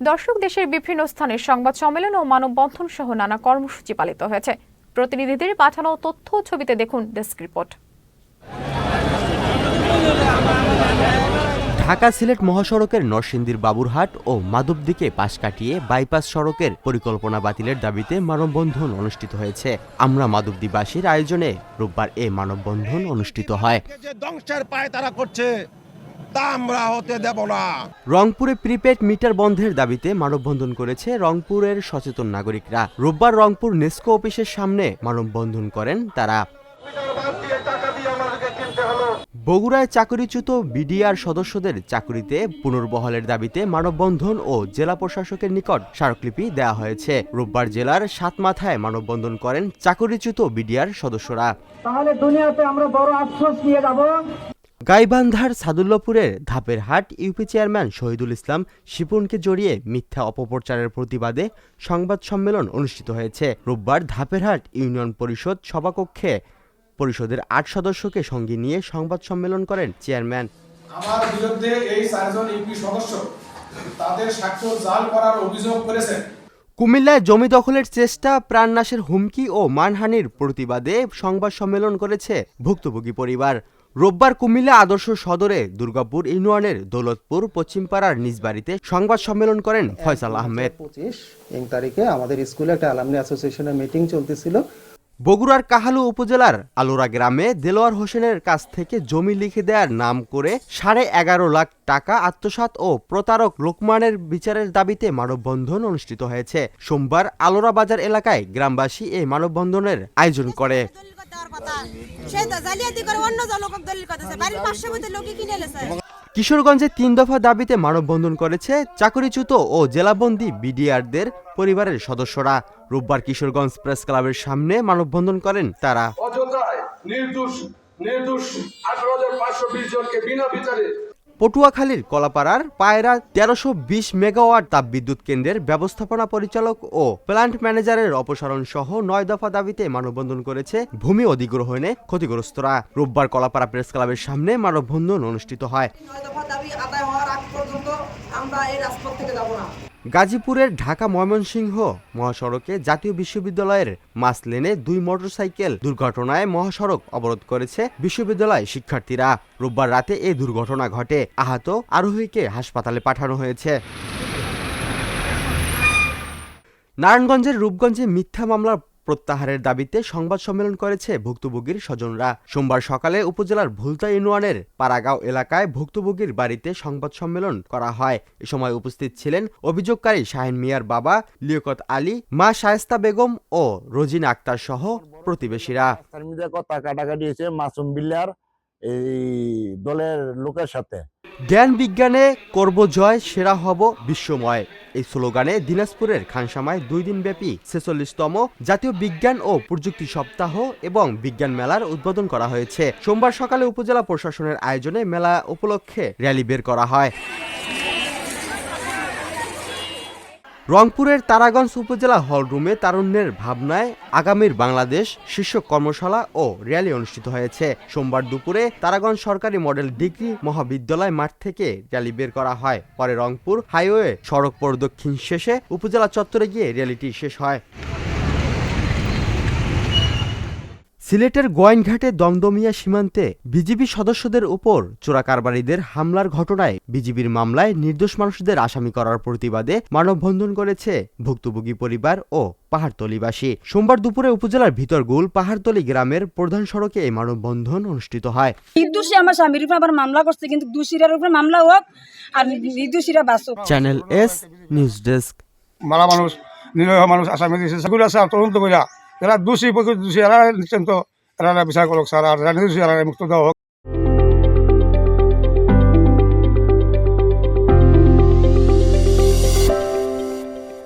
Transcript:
দর্শক, দেশের বিভিন্ন স্থানে সংবাদ সম্মেলন ও মানববন্ধন সহ নানা কর্মসূচি পালিত হয়েছে। প্রতিনিধিদের পাঠানো তথ্য ও ছবিতে দেখুন ডেস্ক রিপোর্ট। ঢাকা সিলেট মহাসড়কের নরসিংদীর বাবুরহাট ও মাধবদীকে পাশ কাটিয়ে বাইপাস সড়কের পরিকল্পনা বাতিলের দাবিতে মানববন্ধন অনুষ্ঠিত হয়েছে। আমরা মাধবদীবাসীর আয়োজনে রোববার এই মানববন্ধন অনুষ্ঠিত হয়। ধ্বংসের পায় তারা করছে, তা আমরা হতে দেব না। রংপুরে প্রিপেড মিটার বন্ধের দাবিতে মানববন্ধন করেছে রংপুরের সচেতন নাগরিকরা। রোববার রংপুর নেস্কো অফিসের সামনে মানববন্ধন করেন তারা। বগুড়ায় চাকরিচ্যুত বিডিআর সদস্যদের চাকরিতে পুনর্বহালের দাবিতে মানববন্ধন ও জেলা প্রশাসকের নিকট স্মারকলিপি দেওয়া হয়েছে। রোববার জেলার সাতমাথায় মানববন্ধন করেন চাকরিচ্যুত বিডিআর সদস্যরা। তাহলে দুনিয়াতে আমরা বড় আফসোস নিয়ে যাব। গাইবান্ধার সাদুল্লাপুরের ধাপের হাট ইউপি চেয়ারম্যান শহীদুল ইসলাম শিপনকে জড়িয়ে মিথ্যা অপপ্রচারের প্রতিবাদে সংবাদ সম্মেলন অনুষ্ঠিত হয়েছে। রোববার ধাপের হাট ইউনিয়ন পরিষদ সভাকক্ষে পরিষদের 8 সদস্যকে সঙ্গে নিয়ে সংবাদ সম্মেলন করেন চেয়ারম্যান। আমার বিরুদ্ধে এই 4 জন ইউপি সদস্য তাদের স্বাক্ষর জাল করার অভিযোগ করেছেন। কুমিল্লায় জমি দখলের চেষ্টা, প্রাণনাশের হুমকি ও মানহানির প্রতিবাদে সংবাদ সম্মেলন করেছে ভুক্তভোগী পরিবার। রোববার কুমিল্লা আদর্শ সদরে দুর্গাপুর ইউনিয়নের দৌলতপুর পশ্চিমপাড়ার নিজ বাড়িতে সংবাদ সম্মেলন করেন ফয়সাল আহমেদ। 25 তারিখে আমাদের স্কুলে একটা অ্যালামনি অ্যাসোসিয়েশনের মিটিং চলতেছিল। বগুড়ার কাহালু উপজেলার আলোরা গ্রামে দেলোয়ার হোসেনের কাছ থেকে জমি লিখে দেওয়ার নাম করে 11.5 লাখ টাকা আত্মসাৎ ও প্রতারক লোকমানের বিচারের দাবিতে মানববন্ধন অনুষ্ঠিত হয়েছে। সোমবার আলোরা বাজার এলাকায় গ্রামবাসী এই মানববন্ধনের আয়োজন করে। কিশোরগঞ্জে 3 দফা দাবিতে মানববন্ধন করেছে চাকরিচ্যুত ও জেলাবন্দী বিডিআরদের পরিবারের সদস্যরা। রোববার কিশোরগঞ্জ প্রেস ক্লাবের সামনে মানববন্ধন করেন তারা। অযথায় নির্দোষ 18,520 জনকে বিনা বিচারে। পটুয়াখালীর কলাপাড়ার পায়রা 1320 মেগাওয়াট তাপবিদ্যুৎ কেন্দ্রের ব্যবস্থাপনা পরিচালক ও প্ল্যান্ট ম্যানেজারের অপসারণ সহ 9 দফা দাবিতে মানববন্ধন করেছে ভূমি অধিগ্রহণে ক্ষতিগ্রস্তরা। রোববার কলাপাড়া প্রেস ক্লাবের সামনে মানববন্ধন অনুষ্ঠিত হয়। 9 দফা দাবি আদায় হওয়ার আগ পর্যন্ত আমরা এই রাজপথ থেকে যাব না। গাজীপুরের ঢাকা ময়মনসিংহ মহাসড়কে জাতীয় বিশ্ববিদ্যালয়ের মাস লেনে 2 মোটরসাইকেল দুর্ঘটনায় মহাসড়ক অবরোধ করেছে বিশ্ববিদ্যালয় শিক্ষার্থীরা। রোববার রাতে এই দুর্ঘটনা ঘটে। আহত আরোহীকে হাসপাতালে পাঠানো হয়েছে। নারায়ণগঞ্জের রূপগঞ্জে মিথ্যা মামলা প্রত্যাহারের দাবিতে সংবাদ সম্মেলন করেছে ভুক্তভোগীর স্বজনরা। সোমবার সকালে উপজেলার ভুলতা ইউনিয়নের পাড়াগাঁও এলাকায় ভুক্তভোগীর বাড়িতে সংবাদ সম্মেলন করা হয়। এ সময় উপস্থিত ছিলেন অভিযোগকারী শাহিন মিয়ার বাবা লিয়াকত আলী, মা শায়েস্তা বেগম ও রোজিনা আক্তার সহ প্রতিবেশীরা। কথা কাটাকাটি হয়েছে মাসুম বিল্লার এই দলের লোকের সাথে। জ্ঞান বিজ্ঞানে করব জয়, সেরা হব বিশ্বময় এই স্লোগানে দিনাজপুরের খানসামায় 2 দিনব্যাপী 46তম জাতীয় বিজ্ঞান ও প্রযুক্তি সপ্তাহ এবং বিজ্ঞান মেলার উদ্বোধন করা হয়েছে। সোমবার সকালে উপজেলা প্রশাসনের আয়োজনে মেলা উপলক্ষে র্যালি বের করা হয়। রংপুরের তারাগঞ্জ উপজেলা হলরুমে তারুণ্যের ভাবনায় আগামীর বাংলাদেশ শীর্ষক কর্মশালা ও র্যালি অনুষ্ঠিত হয়েছে। সোমবার দুপুরে তারাগঞ্জ সরকারি মডেল ডিগ্রি মহাবিদ্যালয় মাঠ থেকে র্যালি বের করা হয়। পরে রংপুর হাইওয়ে সড়ক প্রদক্ষিণ শেষে উপজেলা চত্বরে গিয়ে র্যালিটি শেষ হয়। সিলেটের গোয়াইনঘাটে দমদমিয়া সীমান্তে বিজিবি সদস্যদের উপর চোরাকারবারিদের হামলার ঘটনায় বিজিবির মামলায় নির্দোষ মানুষদের আসামি করার প্রতিবাদে মানববন্ধন করেছে ভুক্তভোগী পরিবার ও পাহাড়তলীবাসী। সোমবার দুপুরে উপজেলার ভিতরগুল পাহাড়তলী গ্রামের প্রধান সড়কে এই মানববন্ধন অনুষ্ঠিত হয়। নির্দোষী আমার স্বামীর উপর আবার মামলা করছে, কিন্তু দোষীর উপর মামলা হোক আর নির্দোষীরা বাঁচুক। Channel S news desk. মারা মানুষ, নিরীহ মানুষ আসামি দিয়েছে, সেগুলো আছে তদন্ত কইরা এরা দোষী এরা নিশ্চিন্ত এরা বিচার করুক স্যার, আর নির্দোষী এরা মুক্ত দেওয়া হোক।